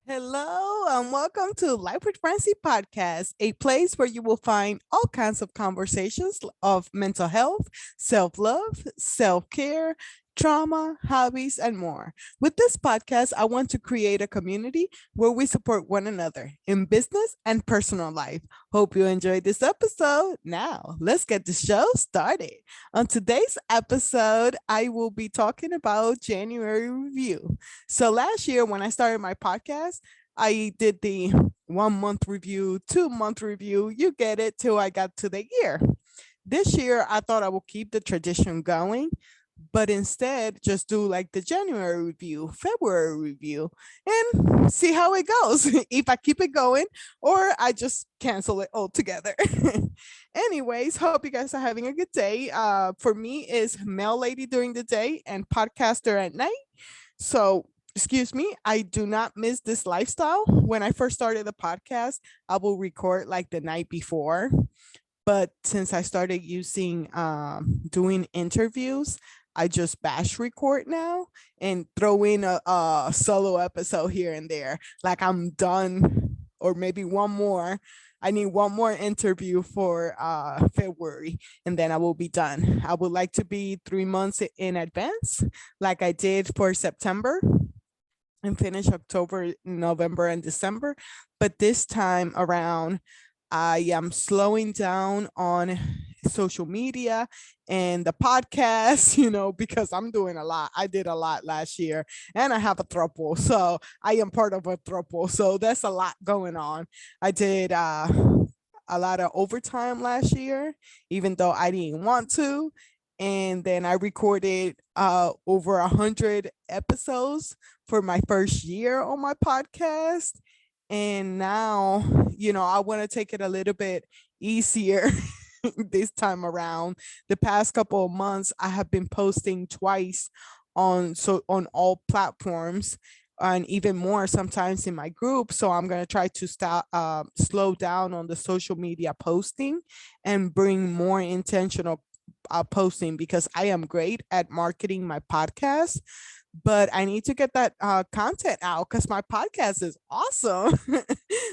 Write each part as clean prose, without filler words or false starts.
Hello and welcome to Life with Francie podcast, a place where you will find all kinds of conversations of mental health, self love, self care, trauma, hobbies, and more. With this podcast, I want to create a community where we support one another in business and personal life. Hope you enjoyed this episode. Now, let's get the show started. On today's episode, I will be talking about January review. So last year, when I started my podcast, I did the 1 month review, 2 month review, you get it, till I got to the year. This year, I thought I would keep the tradition going, but instead just do like the January review, February review, and see how it goes. If I keep it going or I just cancel it altogether. Anyways, hope you guys are having a good day. For me, is mail lady during the day and podcaster at night. So, excuse me, I do not miss this lifestyle. When I first started the podcast, I will record like the night before. But since I started using doing interviews, I just bash record now and throw in a solo episode here and there. Like I'm done, or maybe one more. I need one more interview for February, and then I will be done. I would like to be 3 months in advance, like I did for September, and finish October, November, and December. But this time around, I am slowing down on social media and the podcast, because I'm doing a lot. I did a lot last year and I have a throuple. So I am part of a throuple. So that's a lot going on. I did a lot of overtime last year, even though I didn't want to. And then I recorded over 100 episodes for my first year on my podcast. And now, I want to take it a little bit easier this time around. The past couple of months, I have been posting twice on all platforms, and even more sometimes in my group. So I'm going to try to slow down on the social media posting and bring more intentional posting, because I am great at marketing my podcast, but I need to get that content out because my podcast is awesome.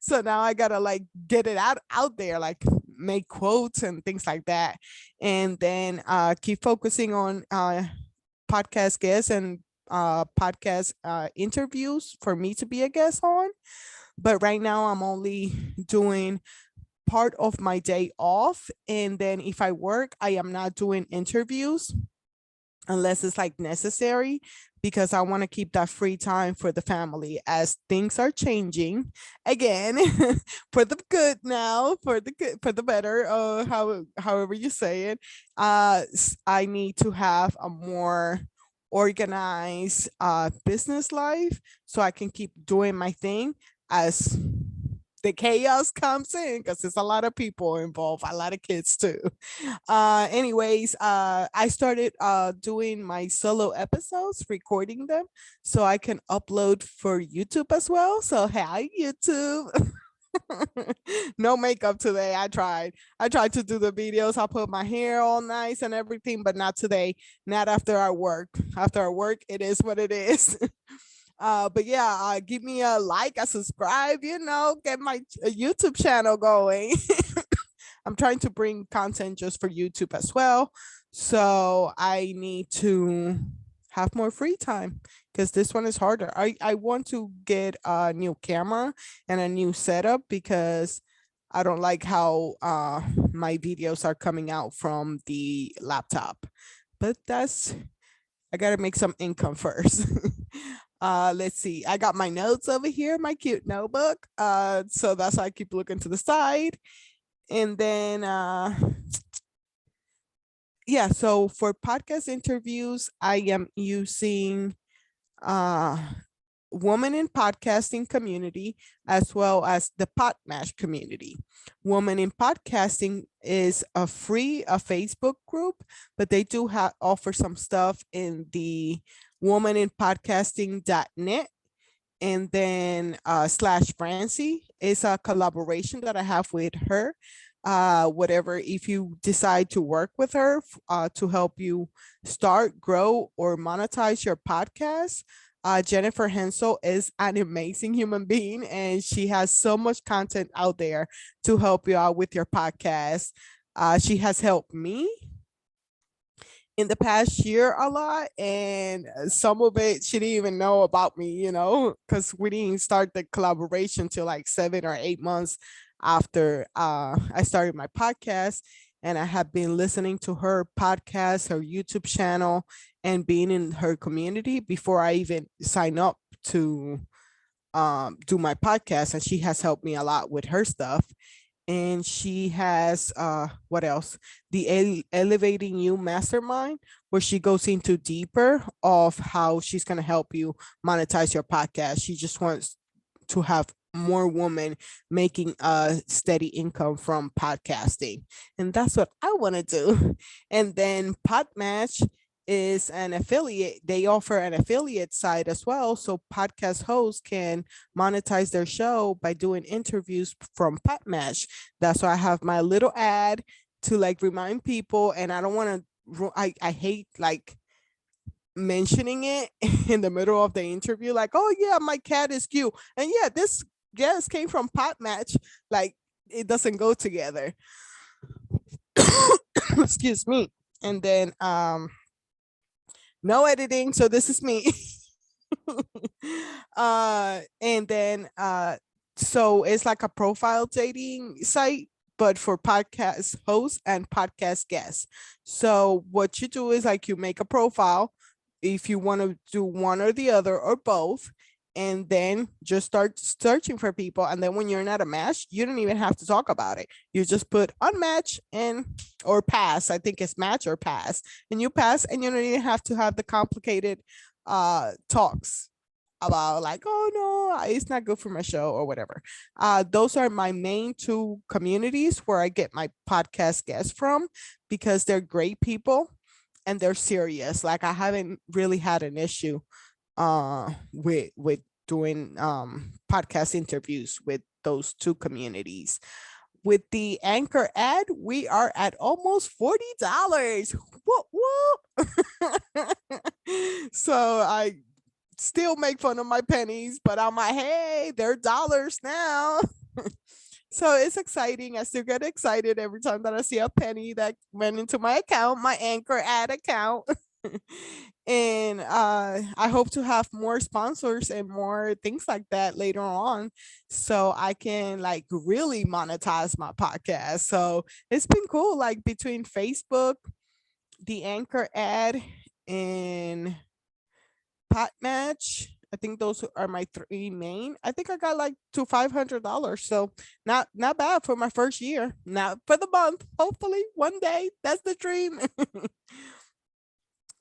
So now I gotta like get it out there, like make quotes and things like that, and then keep focusing on podcast guests and podcast interviews for me to be a guest on. But right now I'm only doing part of my day off, and then if I work, I am not doing interviews unless it's like necessary, because I want to keep that free time for the family as things are changing again for the good now, for the good, for the better, however you say it. I need to have a more organized business life so I can keep doing my thing as the chaos comes in, because there's a lot of people involved, a lot of kids too. Anyways, I started doing my solo episodes, recording them so I can upload for YouTube as well. So hi YouTube. No makeup today. I tried to do the videos. I put my hair all nice and everything, but not today. Not after I work. After I work, it is what it is. But yeah, give me a like, a subscribe, get my YouTube channel going. I'm trying to bring content just for YouTube as well. So I need to have more free time because this one is harder. I want to get a new camera and a new setup because I don't like how my videos are coming out from the laptop. But I gotta make some income first. Let's see. I got my notes over here, my cute notebook. So that's why I keep looking to the side. And then yeah, so for podcast interviews, I am using uh Woman in Podcasting community, as well as the Podmatch community. Woman in Podcasting is a Facebook group, but they do offer some stuff in the womaninpodcasting.net. And then slash Francie is a collaboration that I have with her. Whatever, if you decide to work with her to help you start, grow, or monetize your podcast, Jennifer Hensel is an amazing human being, and she has so much content out there to help you out with your podcast. She has helped me in the past year a lot, and some of it she didn't even know about me, because we didn't start the collaboration till like 7 or 8 months after I started my podcast. And I have been listening to her podcast, her YouTube channel, and being in her community before I even sign up to do my podcast. And she has helped me a lot with her stuff. And she has what else, the Elevating You Mastermind, where she goes into deeper of how she's going to help you monetize your podcast. She just wants to have more women making a steady income from podcasting, and that's what I want to do. And then Podmatch is an affiliate. They offer an affiliate site as well, so podcast hosts can monetize their show by doing interviews from Podmatch. That's why I have my little ad to like remind people, and I don't want to I hate like mentioning it in the middle of the interview, like, oh yeah, my cat is cute, and yeah, this guest came from Podmatch. Like, it doesn't go together. Excuse me. And then no editing, so this is me. And then so it's like a profile dating site, but for podcast hosts and podcast guests. So what you do is like you make a profile if you want to do one or the other or both, and then just start searching for people. And then when you're not a match, you don't even have to talk about it. You just put unmatch and or pass. I think it's match or pass, and you pass, and you don't even have to have the complicated talks about like, oh no, it's not good for my show or whatever. Those are my main two communities where I get my podcast guests from, because they're great people and they're serious. Like, I haven't really had an issue with doing podcast interviews with those two communities. With the Anchor ad, we are at almost $40. Whoop, whoop. So I still make fun of my pennies, but I'm like, hey, they're dollars now. So it's exciting. I still get excited every time that I see a penny that went into my account, my Anchor ad account. And I hope to have more sponsors and more things like that later on, so I can like really monetize my podcast. So it's been cool, like between Facebook, the Anchor ad, and Potmatch. I think those are my three main. I think I got like to $500. So not bad for my first year. Not for the month. Hopefully one day. That's the dream.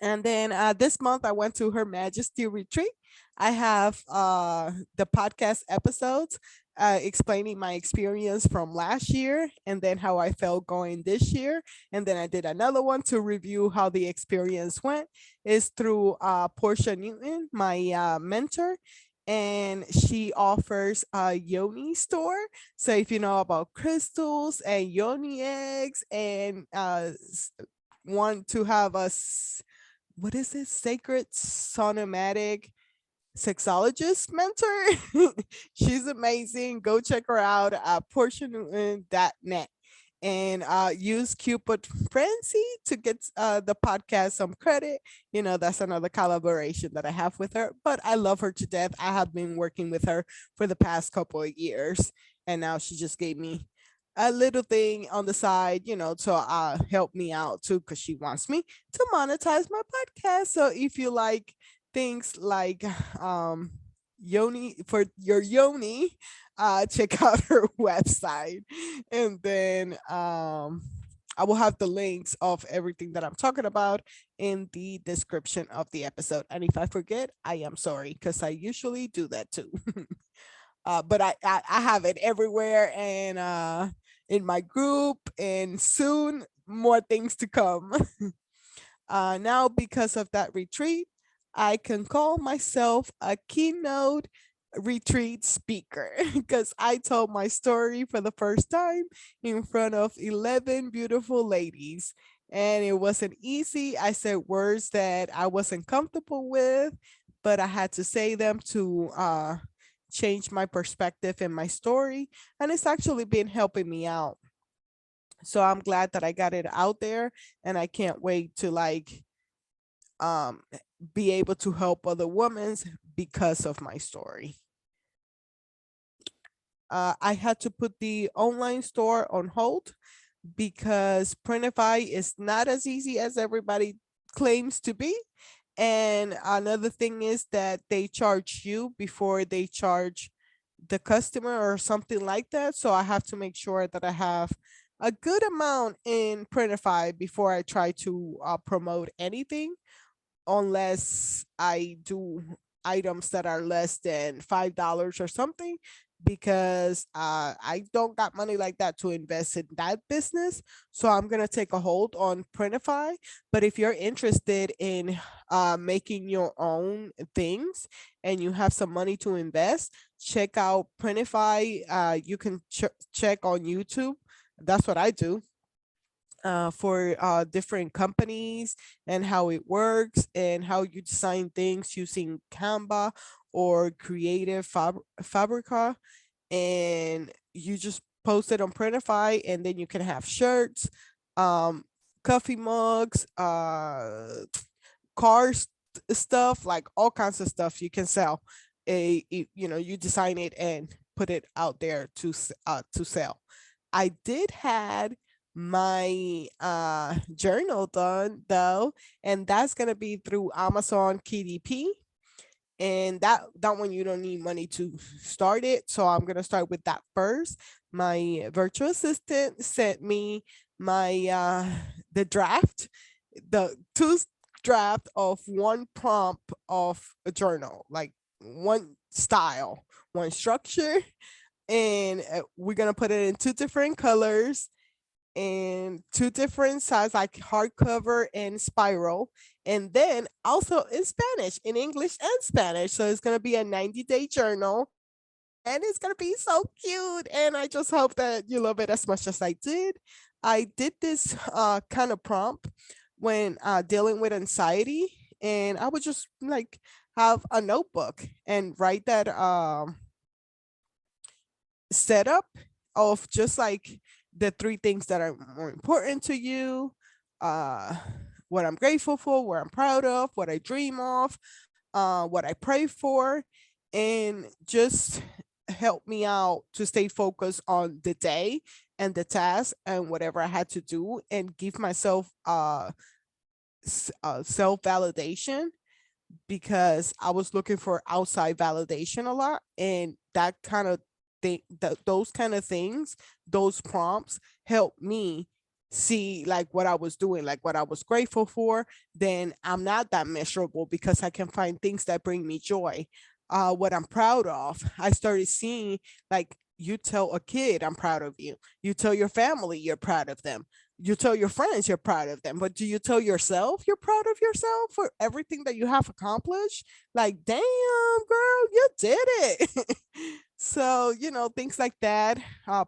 And then this month I went to Her Majesty retreat. I have the podcast episodes explaining my experience from last year, and then how I felt going this year. And then I did another one to review how the experience went. Is through Portia Newton, my mentor, and she offers a yoni store. So if you know about crystals and yoni eggs, and want to have what is this, sacred somatic sexologist mentor. She's amazing. Go check her out at portianewton.net, and use Cupid Frenzy to get the podcast some credit. That's another collaboration that I have with her, but I love her to death. I have been working with her for the past couple of years, and now she just gave me a little thing on the side, to help me out too, because she wants me to monetize my podcast. So if you like things like yoni for your yoni, check out her website. And then I will have the links of everything that I'm talking about in the description of the episode. And if I forget, I am sorry, because I usually do that too. But I have it everywhere, and in my group, and soon more things to come. Now, because of that retreat, I can call myself a keynote retreat speaker, because I told my story for the first time in front of 11 beautiful ladies. And it wasn't easy. I said words that I wasn't comfortable with, but I had to say them to change my perspective and my story. And it's actually been helping me out. So I'm glad that I got it out there, and I can't wait to um be able to help other women because of my story. I had to put the online store on hold because Printify is not as easy as everybody claims to be. And another thing is that they charge you before they charge the customer or something like that. So I have to make sure that I have a good amount in Printify before I try to promote anything, unless I do items that are less than $5 or something, because I don't got money like that to invest in that business. So I'm gonna take a hold on Printify. But if you're interested in making your own things and you have some money to invest, check out Printify. You can check on YouTube. That's what I do, for different companies and how it works and how you design things using Canva or Creative Fabrica, and you just post it on Printify, and then you can have shirts, um, coffee mugs, cars, stuff, like all kinds of stuff you can sell. You design it and put it out there to sell. I did had my journal done though, and that's gonna be through Amazon KDP, and that one you don't need money to start it. So I'm gonna start with that first. My virtual assistant sent me my the draft, the two draft of one prompt of a journal, like one style, one structure, and we're gonna put it in two different colors and two different size, like hardcover and spiral, and then also in Spanish, in English and Spanish. So it's gonna be a 90-day journal, and it's gonna be so cute. And I just hope that you love it as much as I did. I did this kind of prompt when dealing with anxiety, and I would just like have a notebook and write that setup of just like the three things that are more important to you, uh, what I'm grateful for, what I'm proud of, what I dream of, what I pray for, and just help me out to stay focused on the day and the task and whatever I had to do, and give myself self validation, because I was looking for outside validation a lot, and that kind of those kind of things, those prompts help me see like what I was doing, like what I was grateful for. Then I'm not that miserable because I can find things that bring me joy. What I'm proud of, I started seeing, like, you tell a kid I'm proud of you. You tell your family you're proud of them. You tell your friends you're proud of them. But do you tell yourself you're proud of yourself for everything that you have accomplished? Like, damn, girl, you did it. So, things like that.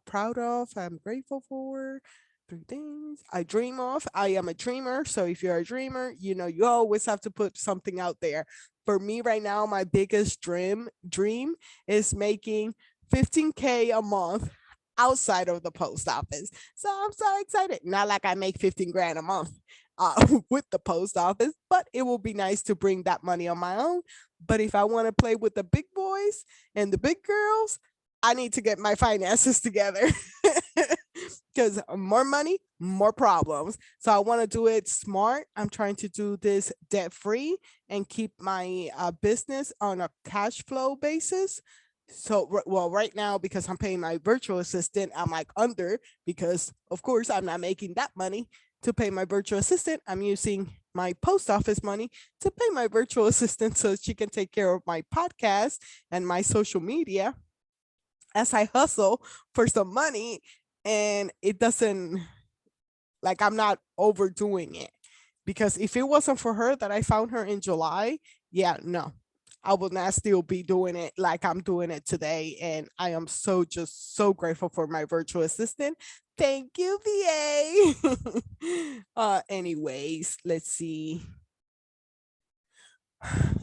Proud of, I'm grateful for. Three things I dream of. I am a dreamer. So if you're a dreamer, you always have to put something out there. For me right now, my biggest dream is making 15K a month outside of the post office. So I'm so excited. Not like I make 15 grand a month with the post office, but it will be nice to bring that money on my own. But if I want to play with the big boys and the big girls, I need to get my finances together, because more money, more problems. So I want to do it smart. I'm trying to do this debt free and keep my business on a cash flow basis. So, well, right now, because I'm paying my virtual assistant, I'm like under, because of course I'm not making that money to pay my virtual assistant. I'm using my post office money to pay my virtual assistant so she can take care of my podcast and my social media as I hustle for some money. And it doesn't, like, I'm not overdoing it, because if it wasn't for her that I found her in July, yeah, no, I would not still be doing it like I'm doing it today. And I am just so grateful for my virtual assistant. Thank you, VA. Anyways, let's see.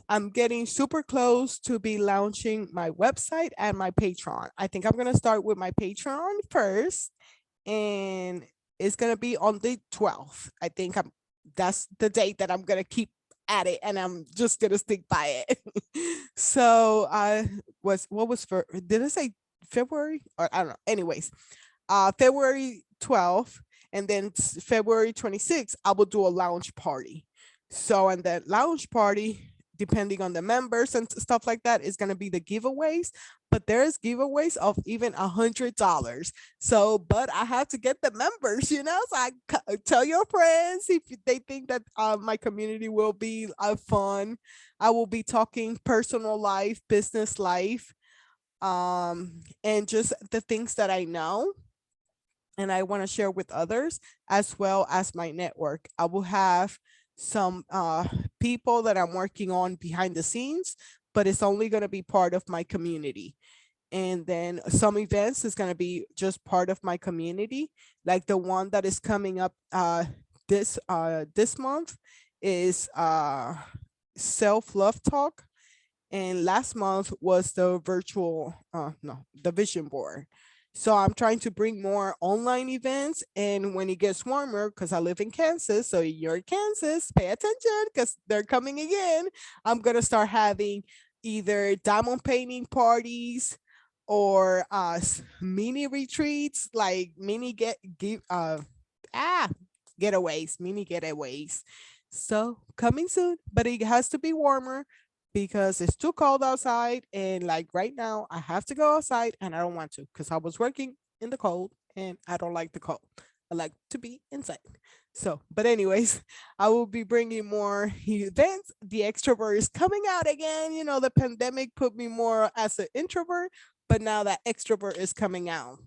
I'm getting super close to be launching my website and my Patreon. I think I'm going to start with my Patreon first, and it's going to be on the 12th. I think that's the date that I'm going to keep at it, and I'm just going to stick by it. So I what was for, did I say February? Or I don't know. Anyways, February 12th, and then February 26th, I will do a launch party. So, and that launch party, depending on the members and stuff like that, is going to be the giveaways. But there's giveaways of even $100. So, but I have to get the members, So tell your friends if they think that my community will be fun. I will be talking personal life, business life, and just the things that I know and I want to share with others, as well as my network. I will have some people that I'm working on behind the scenes, but it's only going to be part of my community. And then some events is going to be just part of my community, like the one that is coming up this month is self-love talk, and last month was the virtual no, the vision board. So I'm trying to bring more online events, and when it gets warmer, because I live in Kansas, so you're in Kansas, pay attention because they're coming again. I'm gonna start having either diamond painting parties or mini retreats, like mini getaways, mini getaways. So coming soon, but it has to be warmer because it's too cold outside. And like right now, I have to go outside and I don't want to because I was working in the cold and I don't like the cold. I like to be inside. So, but anyways, I will be bringing more events. The extrovert is coming out again. The pandemic put me more as an introvert, but now that extrovert is coming out.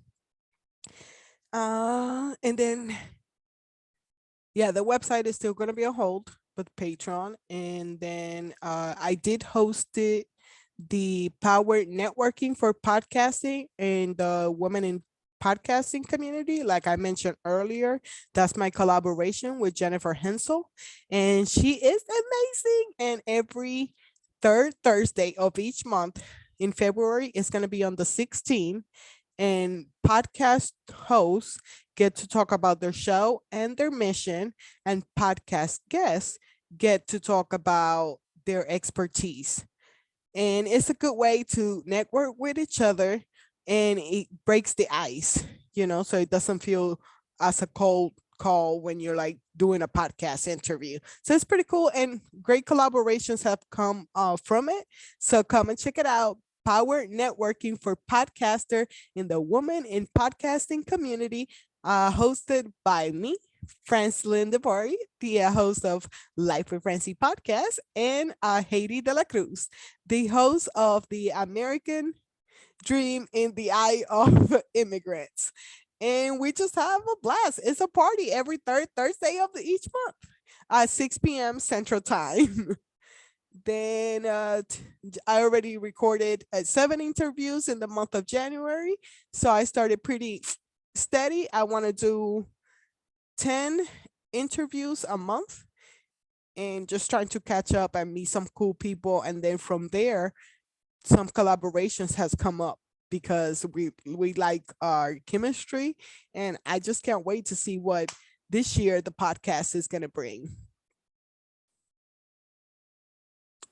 And then, yeah, the website is still going to be on hold, but Patreon. And then I did host it, the Power Networking for Podcasting and the Women in Podcasting community. Like I mentioned earlier, that's my collaboration with Jennifer Hensel, and she is amazing. And every third Thursday of each month in February is going to be on the 16th, and podcast hosts get to talk about their show and their mission, and podcast guests get to talk about their expertise. And it's a good way to network with each other, and it breaks the ice, so it doesn't feel as a cold call when you're like doing a podcast interview. So it's pretty cool, and great collaborations have come from it. So come and check it out. Power Networking for Podcaster in the Woman in Podcasting community, hosted by me, Francilyn DeVori, the host of Life with Francie podcast, and Heidy De La Cruz, the host of the American Dream in the Eye of Immigrants. And we just have a blast. It's a party every third Thursday of each month at 6 p.m. Central Time. Then I already recorded 7 interviews in the month of January. So I started pretty steady. I want to do 10 interviews a month and just trying to catch up and meet some cool people. And then from there, some collaborations has come up because we like our chemistry, and I just can't wait to see what this year the podcast is going to bring.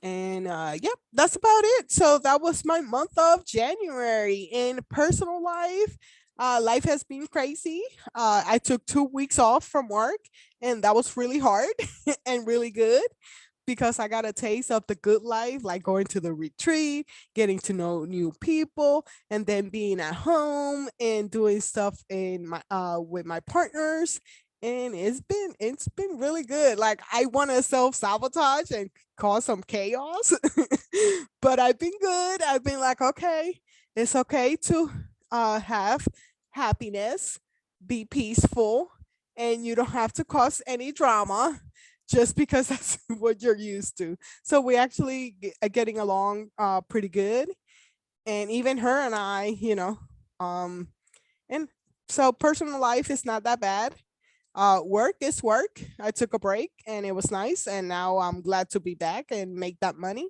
And yep, that's about it. So that was my month of January. In personal life, life has been crazy. I took 2 weeks off from work, and that was really hard and really good because I got a taste of the good life, like going to the retreat, getting to know new people, and then being at home and doing stuff in my with my partners. And it's been really good. Like I want to self-sabotage and cause some chaos, but I've been good. I've been like, okay, it's okay to have happiness, be peaceful, and you don't have to cause any drama just because that's what you're used to. So we actually are getting along pretty good. And even her and I, and so personal life is not that bad. Work is work. I took a break and it was nice. And now I'm glad to be back and make that money.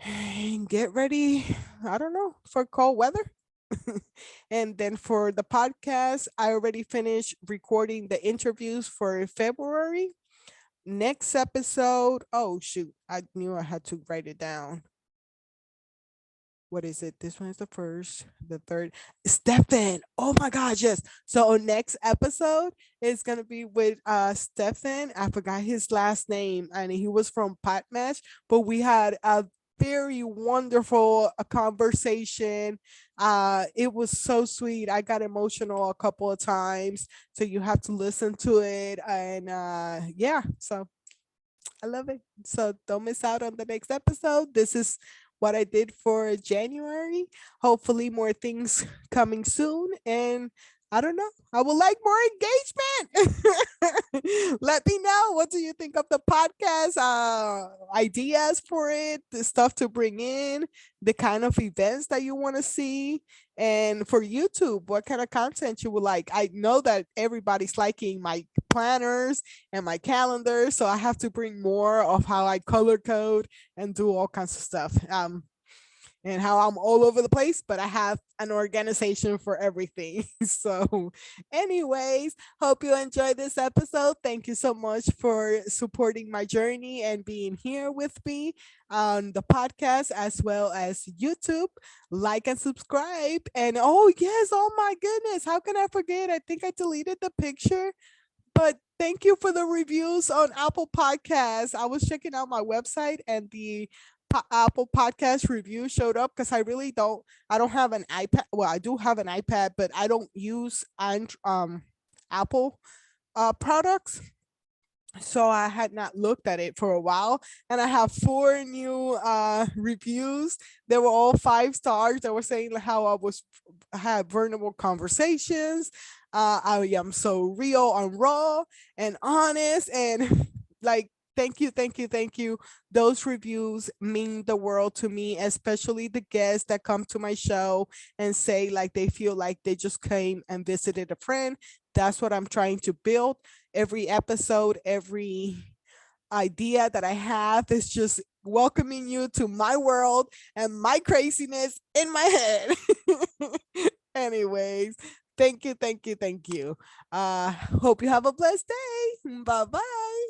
and get ready. I don't know, for cold weather. And then for the podcast, I already finished recording the interviews for February. Next episode, oh shoot, I knew I had to write it down. What is it? This one is the first, the third. Stefan. Oh my gosh, yes. So next episode is gonna be with Stefan. I forgot his last name, and he was from Potmatch, but we had a very wonderful conversation. It was so sweet. I got emotional a couple of times, so you have to listen to it. And yeah, so I love it. So don't miss out on the next episode. This is what I did for January. Hopefully, more things coming soon. And I don't know. I would like more engagement. Let me know. What do you think of the podcast? Ideas for it, the stuff to bring in, the kind of events that you want to see. And for YouTube, what kind of content you would like? I know that everybody's liking my planners and my calendar. So I have to bring more of how I color code and do all kinds of stuff. And how I'm all over the place, but I have an organization for everything. So, anyways, hope you enjoyed this episode. Thank you so much for supporting my journey and being here with me on the podcast as well as YouTube. Like and subscribe. And oh, yes, oh my goodness, how can I forget? I think I deleted the picture, but thank you for the reviews on Apple Podcasts. I was checking out my website and the Apple Podcast review showed up because I don't have an iPad. Well, I do have an iPad, but I don't use Apple products. So I had not looked at it for a while, and I have four new reviews. They were all 5 stars. They were saying how had vulnerable conversations. I am so real and raw and honest, and like, thank you, thank you, thank you. Those reviews mean the world to me, especially the guests that come to my show and say like they feel like they just came and visited a friend. That's what I'm trying to build. Every episode, every idea that I have is just welcoming you to my world and my craziness in my head. Anyways, thank you, thank you, thank you. Hope you have a blessed day. Bye bye.